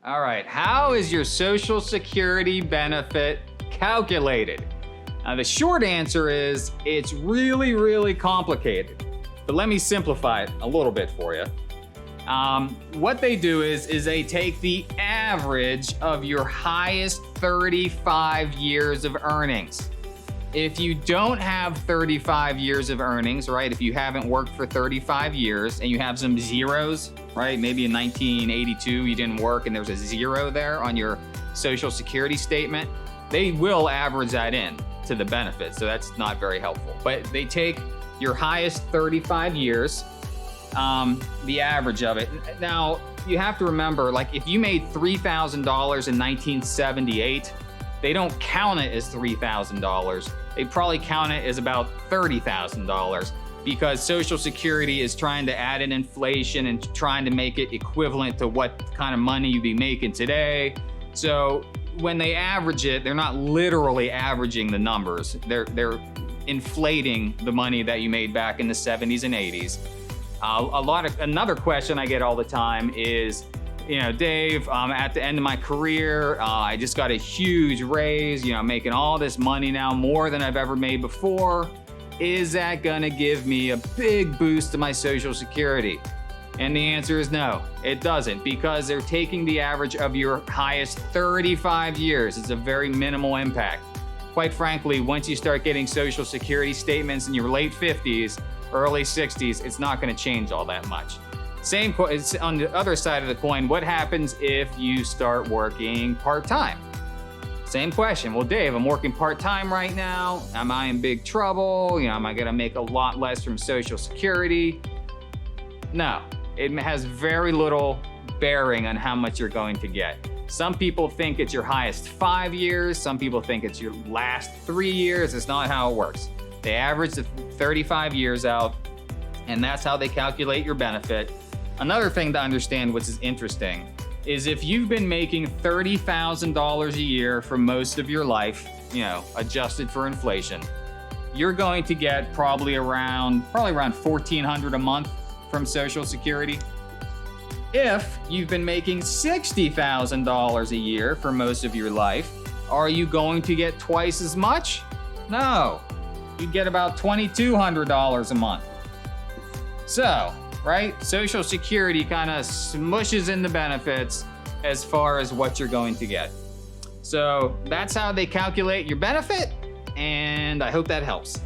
All right, how is your Social Security benefit calculated? Now, the short answer is it's really, really complicated. But let me simplify it a little bit for you. What they do is they take the average of your highest 35 years of earnings. If you don't have 35 years of earnings, right? If you haven't worked for 35 years and you have some zeros, right? Maybe in 1982 you didn't work and there's a zero there on your Social Security statement, they will average that in to the benefit. So that's not very helpful. But they take your highest 35 years, the average of it. Now, you have to remember, like if you made $3,000 in 1978, they don't count it as $3,000. They probably count it as about $30,000 because Social Security is trying to add in inflation and trying to make it equivalent to what kind of money you'd be making today. So when they average it, they're not literally averaging the numbers. They're inflating the money that you made back in the 70s and 80s. Another question I get all the time is, you know, Dave, at the end of my career, I just got a huge raise, you know, I'm making all this money now, more than I've ever made before. Is that gonna give me a big boost to my Social Security? And the answer is no, it doesn't, because they're taking the average of your highest 35 years. It's a very minimal impact. Quite frankly, once you start getting Social Security statements in your late 50s, early 60s, it's not gonna change all that much. It's on the other side of the coin, what happens if you start working part-time? Same question. Well, Dave, I'm working part-time right now. Am I in big trouble? You know, am I gonna make a lot less from Social Security? No, it has very little bearing on how much you're going to get. Some people think it's your highest 5 years. Some people think it's your last 3 years. It's not how it works. They average the 35 years out, and that's how they calculate your benefit. Another thing to understand, which is interesting, is if you've been making $30,000 a year for most of your life, you know, adjusted for inflation, you're going to get probably around $1,400 a month from Social Security. If you've been making $60,000 a year for most of your life, are you going to get twice as much? No, you get about $2,200 a month. So, right? Social Security kind of smushes in the benefits as far as what you're going to get. So that's how they calculate your benefit, and I hope that helps.